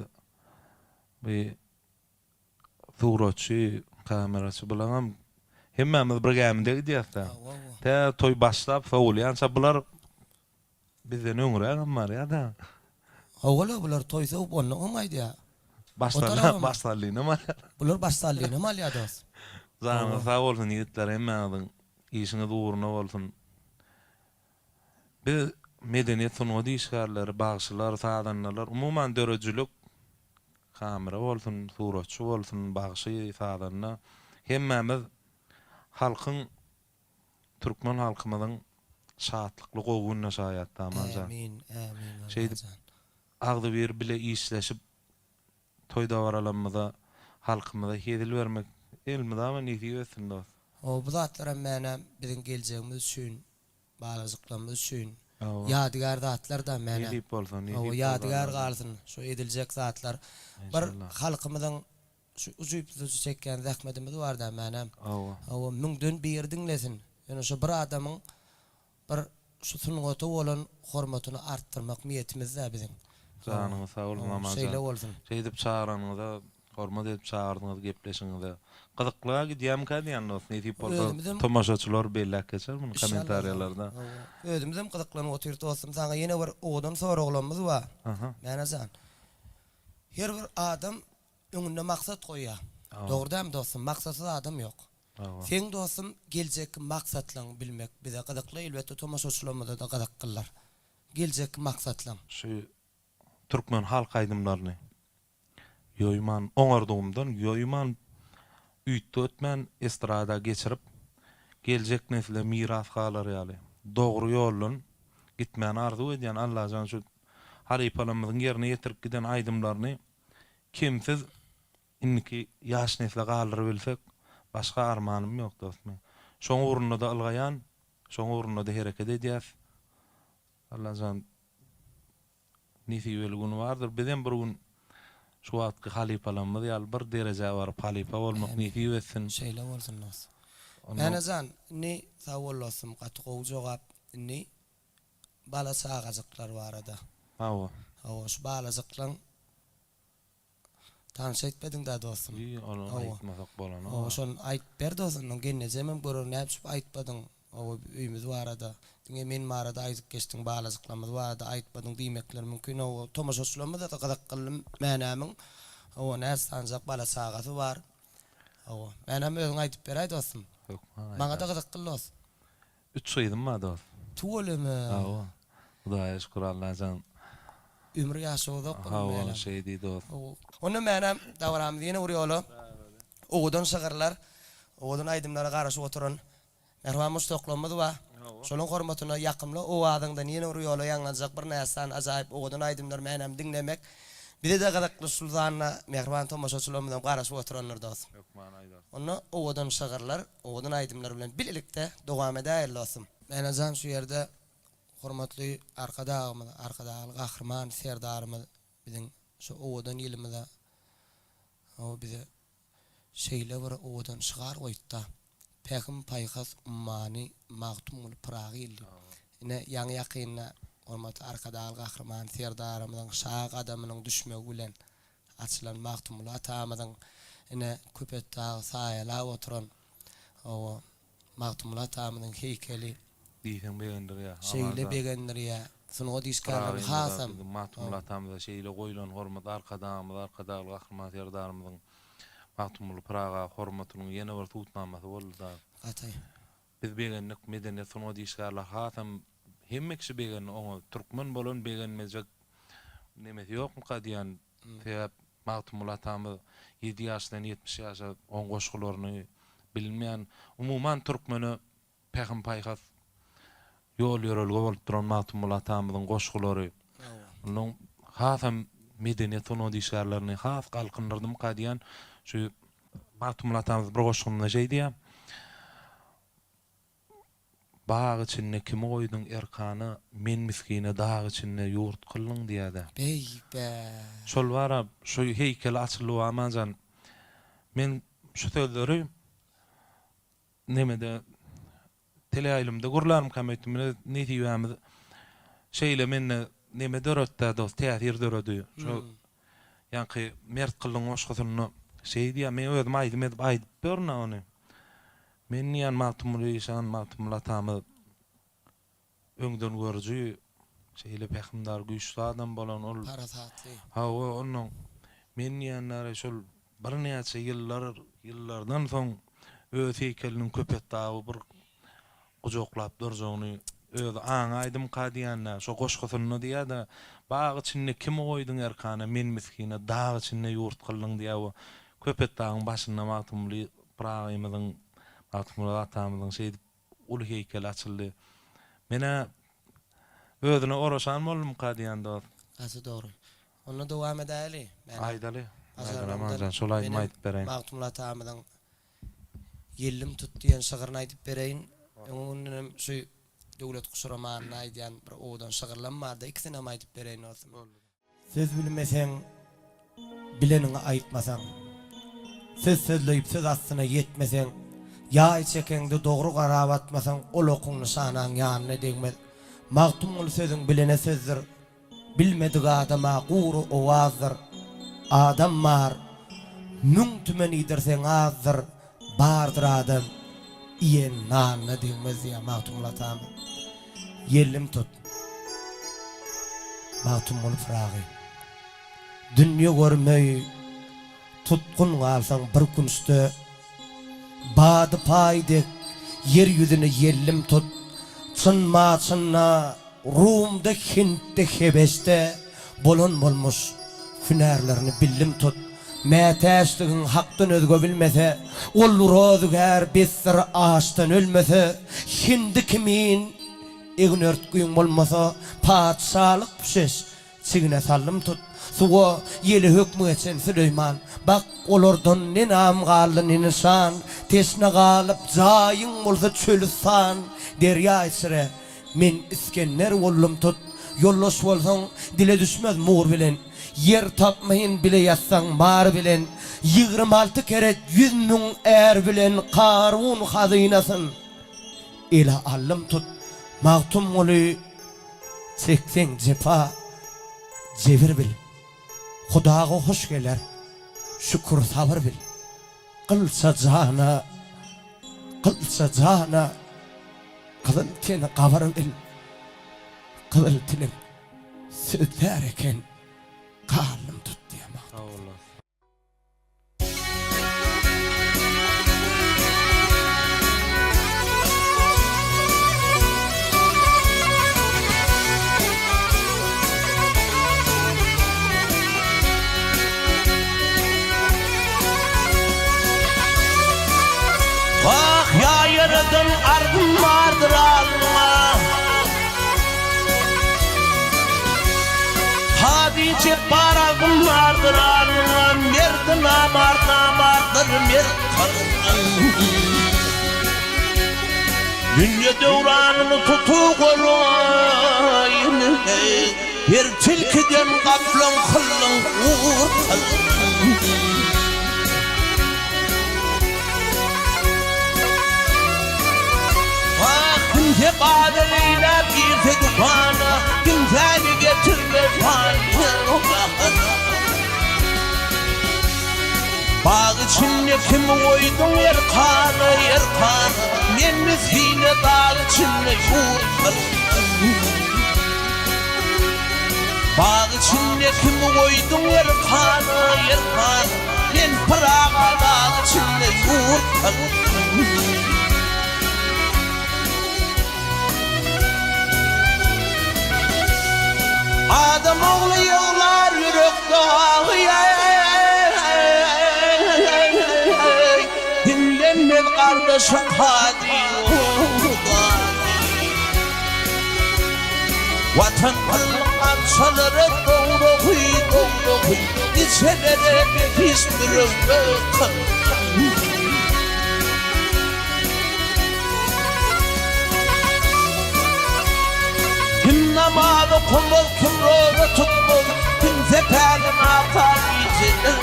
bir suratçy, kameraçy bilen hemmemiz bir gemde gidýärdi. Tä toy başlap faulýança bular bizden öňrek bar ýa-da. Awala bular toysa bolnaň maýdy ýa. Başlalyny mal. Bular başlalyny mal ýa dost. Zany sag bolsun ýigitler hemmäňiň işine dogruny bolsun. Bir medeniýet sunuwdy işgärleri, bagşylar, sadanlar, umuman dörejilik kamera bolsun, suratçy bolsun, bagşy sadanlar hemmämiz halkyň türkmen halkymyzyň şatlykly goýgunyna şaýatda amanjan. Amin, amin. Şeýdip agdy bir bile işleşip toy dawaralanmada halkymyza hedil bermek elmidama netiýe etsin dost. O bu zatlar mänem biziň geljegimiz üçin, balaçlyklarymyz üçin ýadygar zatlar da mänem. Edip bolsun, O ýadygar galsyn, şu ediljek zatlar. Bir halkymyzyň şu ujup çekýän zähmetimiz bar da mänem. O müňden bir diňlesin. Ýani şu bir adamyň bir şu sunnaty bolan hormatyny artdyrmak niýetimiz-de bizim. Janyňyz sag bolsun Ramazan. Şeýle bolsun. Şey dip çağıranyňyza, hormat edip çağırdyňyz, gepleşiňize. Gyzyklyga gidýäm diýen dost, ne diýip bolsa, tomaşaçylar bellek geçer bunu kommentariýalarda. Özümizem gyzyklanyp oturup dostum, sana ýene bir odan soraglamyz bar. Mänajan. Her bir adam öňünde maksat goýýar. Dogry dostum, maksatsız adam ýok. Sen dostum geljek maksatlaryň bilmek bize gyzykly, elbetde tomaşaçylarymyza da gyzyk kıllar. Geljek maksatlaryň. Şu Türkmen halk aýdymlaryny ýoýman oňardygymdan ýoýman üýtde ötmän estrada geçirip geljek nesile miras galar ýaly. Dogry ýolun gitmän arzu edýän Allah jan şu halipalarymyzyň ýerine ýetirip giden aýdymlaryny kimsiz inniki ýaş nesile galar bilsek başga armanym ýok dostum. Şoň urunda da algaýan, şoň urunda da hereket edýär. Allah jan nisi welgün vardır. Bizden bir gün şu wagtky halipalarymyz ýaly bir derejä baryp halipa bolmak nisi wetsin. Şeýle bolsun dostum. Mänajan, ni sawollasym gatgow jogap, ni bala çağajyklar barada. Hawa. Hawa şu balajyklaryň tanış etmediň-de dostum. Onu aýtmasak bolan. Hawa şonu aýtyp ber dostum, genejemem görür näçip aýtmadyň. Hawa üýümüz barada. Diňe men marada aýdyp geçdiň balajyklarymyz barada aýtmadyň diýmekler mümkin. Hawa tomaşaçylarymyz da gyzyk kylym mənämiň. Hawa näçe bala çağasy bar. Hawa mənäm özüň aýdyp beräýdi dostum. Maňa da gyzyk kylýar. 3 ýyldym ma dost. Tuwalemy. Hawa. Hudaýa şükür Allah jan. Ömrü ýaşawda Hawa şey diýdi dost. Onu mənəm dawramyz ýene urýaly. Oğudan şagyrlar, oğudan aýdymlara garaşyp oturan merhaba mustaqlamyz bar. Şonuň hormatyna ýakymly o adyňdan ýene urýaly ýaňlanjak bir näsan ajaýyp oğudan aýdymlar mənəm diňlemek. Bide de gydykly sultanyna merhaban tomaşaçylarymyzdan garaşyp oturanlar dostum. Onu oğudan şagyrlar, oğudan aýdymlar bilen bilelikde dowam edýär dostum. Mänajan şu ýerde hormatly arkadaşymyz, gahrman serdarymyz biziň şu oğudan ýylymyza o bize şeýle bir oğudan şygar goýtda. Pekim paýhas ummany magtumul pragil. Ine ýaňy ýakynna hormatly arkadaşy gahrman serdarymyzyň şag adamynyň düşmegi bilen açylan magtumul atamyzyň ine köpetde saýala oturan o magtumul atamynyň heykeli diýsen begendir ýa. şeýle begendir ýa. Sunuga diýişkärler hasam magtumul atamyza şeýle goýulan hormat arkadaşy gahrman serdarymyzyň magtumul praga hormatynyň ýene bir tutnamasy boldy da. Atay. Biz begenlik medeniyet sunuga diýişkärler hasam hemmekşi begen oňa türkmen bolan begenmejek nemesi ýokmy diýen sebäp magtumul atamyz 7 ýaşdan 70 ýaşa oň goşgularyny bilmeýän umumyň türkmeni Pekim paýhas ýol ýörelge bolup duran magtumul atamyzyň goşgulary. Onuň hasam medeniyet sunuga diýişkärlerini has galkyndyrdym diýen şu magtumul atamyz bir goşgyna jeýdi. Bağ içinde kimi goýdyň erkany men miskine dağ içinde ýurt kıllyň diýdi. Beýbe. Şol bara şu heykel açylyp amajan men şu sözleri nemede teleýaýlymda gurlarym kametimine ne diýýämiz şeýle menne neme dörtde dost täsir döredi. Şu ýa-ni mert kıllyň goşgyny şey diýär men özüm aýdyp berna ony. Men ýan magtumul atamy öňden görüji şeýle pehmdar güýçli adam bolan ol. Parasatly. Hawa onuň men ýanlary şol bir näçe ýyllardan soň öz heykeliniň köpet dağı bir gujoklap durjagyny öz aýdym diýänler şo goşgyny diýär-de bağı içinde kim goýdyň erkana men miskine dağı içinde ýurt kıllyň diýär. Köpet dağyň başynda magtumul praýymyzyň magtumul atamyzyň şeýdi ul heykel açyldy. Mene özüne oraşan bolum diýen dost. Asy dogry. Onu dowam edäli. Aýdaly. Ramazan şolay aýdyp bereýin. Magtumul atamyzyň ýellim tut diýen şagyryny aýdyp bereýin. Onuň şu döwlet guşuramanyny aýdýan bir oğudan şagyrlanmady. Ikisine aýdyp bereýin olsun. Söz bilmeseň bileniňi aýtmasaň, söz sözleyip söz astyna ýetmeseň, ýa içekeňde dogry garap atmasaň, ol okuny şanaň ýanyna degmez. Magtum ol sözün bilene sözdür. Bilmedik adama guru ovazdır. Adam var. Nung tümen idirsen azdır. Bardır adam. İyen nanna denmez ya magtumlatam. Yelim tut. Magtum ol frağı. Dünya görmeyi tutkun kalsan bir kunste. Badı paydek yer yüzünü yelim tut. Çınma çınna Rum'da Hint'te Hebeş'te bolon bolmuş hünerlerini billim tut. Mätäşligin hakdan özgö bilmese ol rozgar besir ağaçtan ölmese hindi kimin ignörtgüyün bolmasa padşalyk pişiş çigine sallym tut. Suwa yeli hükmü etsen Süleyman bak olardan ne nam galdy ne nişan teşne galyp jaýyň bolsa çölüsan derya içre men iskenler bollum tut. Yollaş bolsaň dile düşmez mur bilen yer tapmayın bile yazsan mar bilen 26 kere 100 000 er bilen Karun hazinasın ila allım tut. Magtum olu çeksen cefa cevir bil. Hudağa hoş gelir şükür sabır bil. Kılsa cana kılın teni kavar bil. Kılın teni sözler eken kalım tut diye Sağ olasın. Ah yayırdım ardım vardır alma. Hadice paragım vardır alma. Merdi namardır merdi. Dünya devranını tutu kolayını. Bir tilkiden kaplan kıllın uğur. Hep adeliyle bir tek bana kimseni getirme bana. Bağ içinde kim koydun Erkan'ı men misliyle dağ içinde yurtlarım. Bağ içinde kim koydun Erkan'ı men Pırağa dağ içinde yurtlarım. Adam oğlu yığlar yürek dağı dinlenmez kardeşim hadi vatan kılgan çaları doğru içelere pis bir ömrü. Kim namadı kumbul, kim roğu tutmul, kim zeperin atar yüzünün.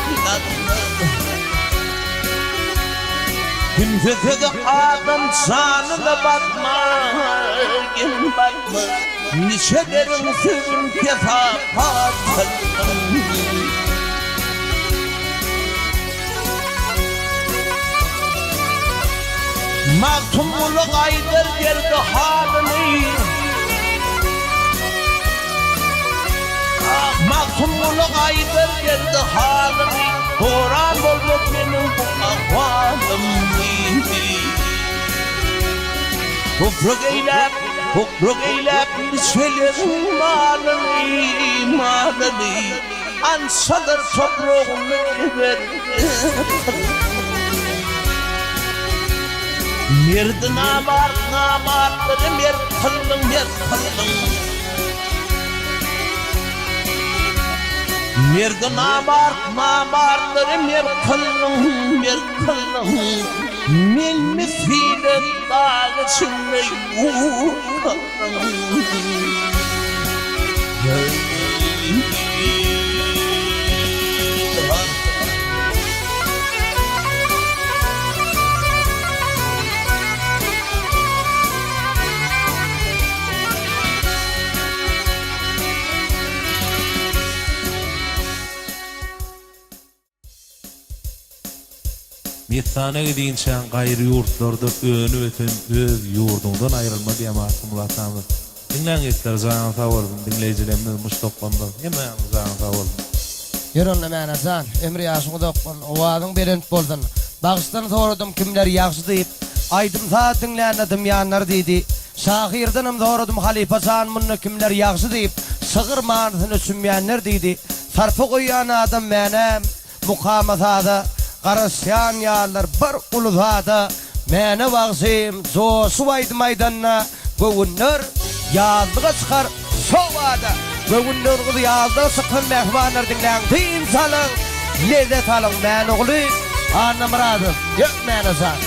Kim zefede adam canına bakmayın bakma. Nişelerin sözün kefafatın. Maktumuluk aydır geldi halini. Maktumuluk aydır geldi halini. Horan oldu benim bu ahvalım. Hukruk eylep nişelerin malını ansadır toprağını ver. Merdi namartları mer kıllın. Merdi namartları mer kıllın. Men misliyle dağ içinde yurtlarım. Methane gidin sen gaýry ýurtlarda önü öten öz ýurdundan aýrylma diýen maksumlatammy. Dinleňizler zaňa sag bolsun, dinleýijilerimiz muştoklandy. Hemen zaňa sag bolsun. Ýörenle mäne zan, emri ýaşyňy dokpan, owazyň berent boldun. Bagystan soradym kimler ýagşy diýip, aýdym zat dinlänedim ýanlar diýdi. Şahirdenim soradym halifa zan muny kimler ýagşy diýip, sygyr manysyny düşünmeýänler diýdi. Sarpy goýan adam mänem, mukamasada Qarasyan ýarlar bir uluzada meni bagzym zosu aýdy maýdanna göwünler ýazdyga çykar sowada göwünler gyzy ýazdyga çykan mehmanlar dinläň tin salyň lezzet alyň meni ogly Anna Muradow ýok meni zat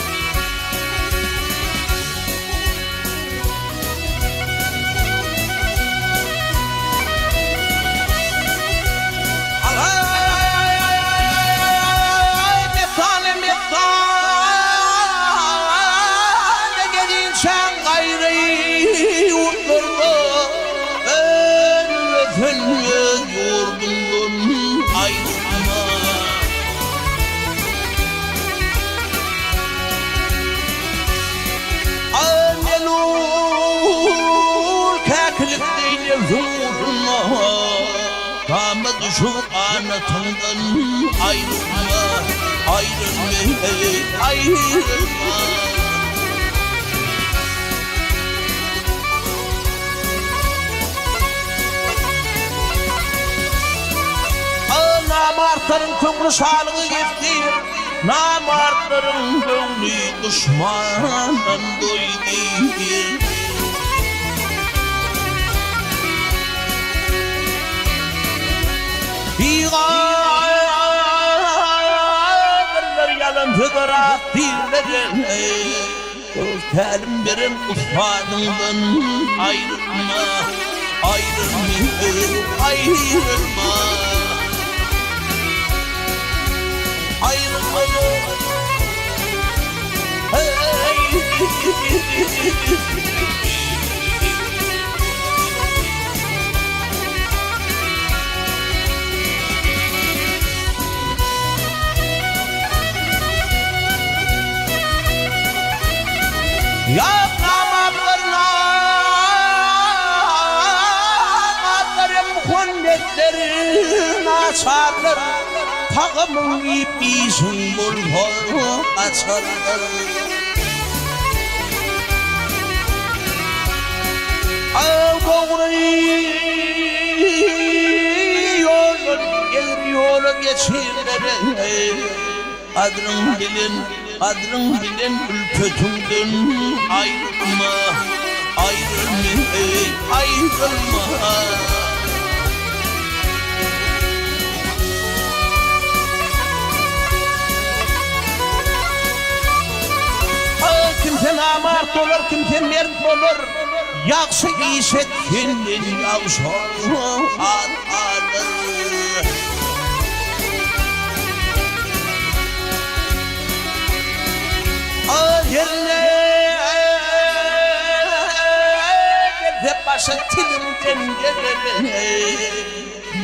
Düşüp anlatımdan ayrılma, ayrılma, ayrılma. Namartların kömrü şalığı gitti, namartların gönlü düşmandan doydu. Biğaderler yalan fıkrat dillerin Telim birin usfadından ayrılma Ayrılma, ayrılma Ayrılma açarlar Tağımın ipişin bulhor açarlar Ağabey yolun eğri yolu geçirler Adrın bilin ülpötünden ayrılma Ayrılma, ayrılma Kimse namart olur, kimse mert olur Yaxşı iş etkinden yaxşı alır Yerine hep başa tilimden gelir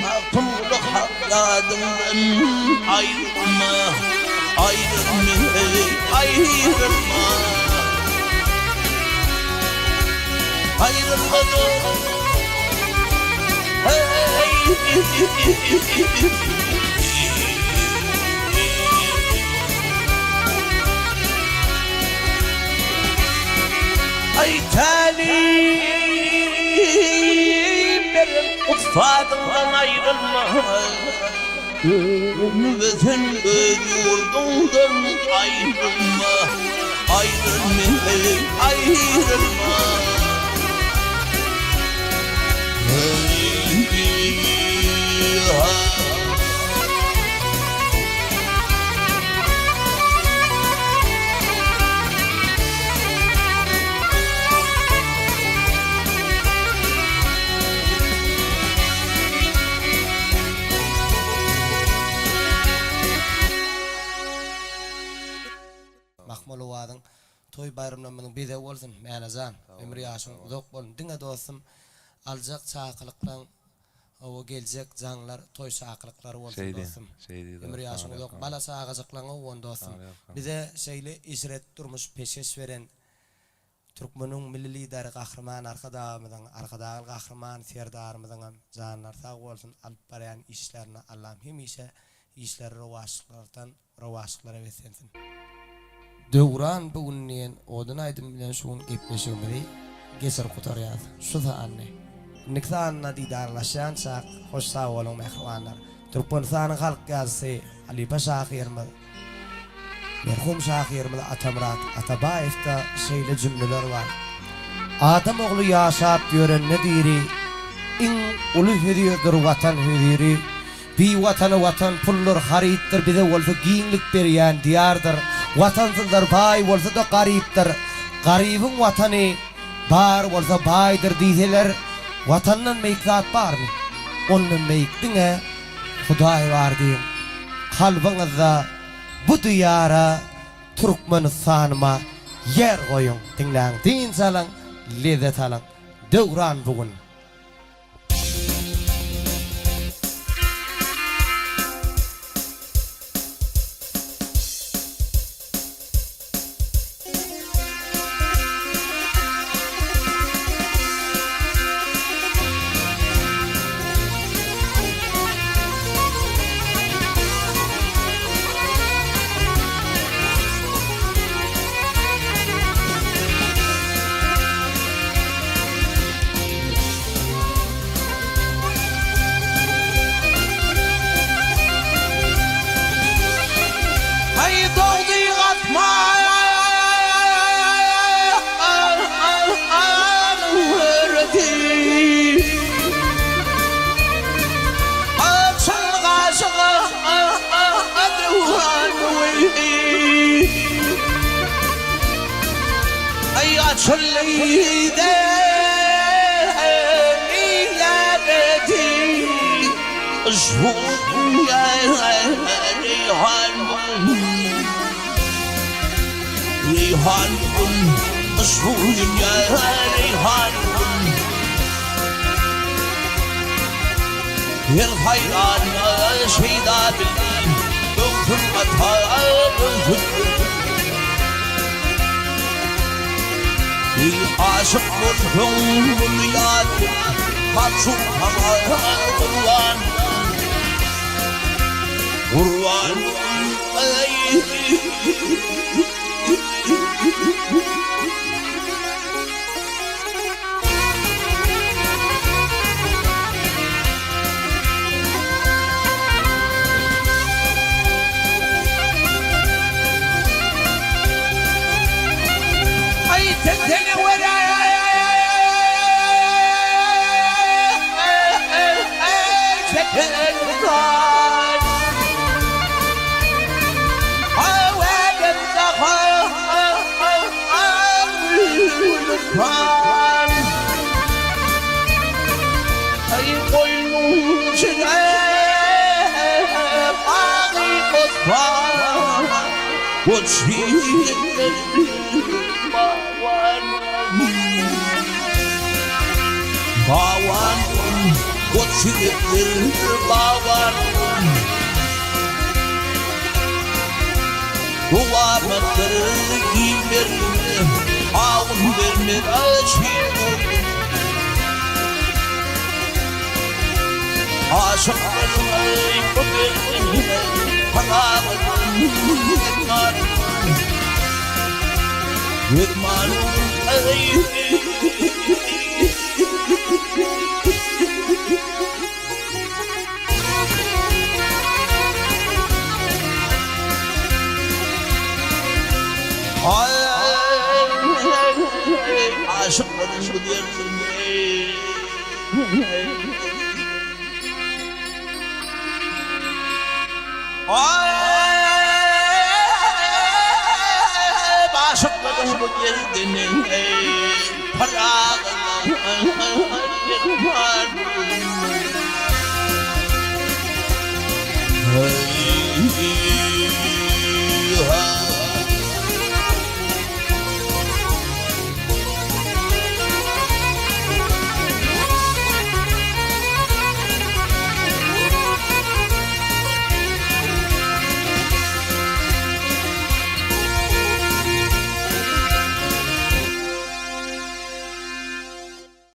Mahkumluk hakladımdan ayrılma Ayrılma, ayrılma Ayrılma Ay talim benim utfadımdan ayrılma Ömrümüzün yurdundan ayrılma Ayrılma, ayrılma Mahmuluwadyň toy bayramlarynyň bede bolsun mäne zan ömrü ýaşyň uzak bolsun diňe dostum aljak çaqylykdan o gelecek canlar toy saqlıkları bolsun Şeydi, dostum. şeydi. Ömür yaşını yok. Bala sağacıklaňa won dostum. Bize şeýle işret durmuş peşeş veren Türkmenin milli lideri Kahraman arkadagy Kahraman serdarymyzyň janlar sag bolsun alyp barýan işlerini Allah'ım hemişe işleri rowaşyklara besensin. Döwran bugünden odun aydym bilen şuň gepleşýärmi? Geçer kutarýar. Şu saatne. Niksanna didarlaşan çaq hoş sağ bolun mehmanlar. Türkmenistanyň halk gazysy Ali Paşa Şahyrmy? Merhum Şahyrmy Atamrat Atabaýew'da şeýle jümleler bar. Adam ogly ýaşap gören ne diri? İň uly hediýedir watan hediri. Bi watany watan pullar haritdir bize bolsa giňlik berýän diýardyr. Watansızlar bay bolsa da garypdyr. Garybyň watany bar bolsa baydyr diýseler. Watandan meýkat barmy? Ondan meýikdiňe Hudaý bar diýen. Kalbyňyzda bu diýara Türkmenistanyma yer goýun. Dinläň, dinçalaň, lezzet alaň. Döwran bugün.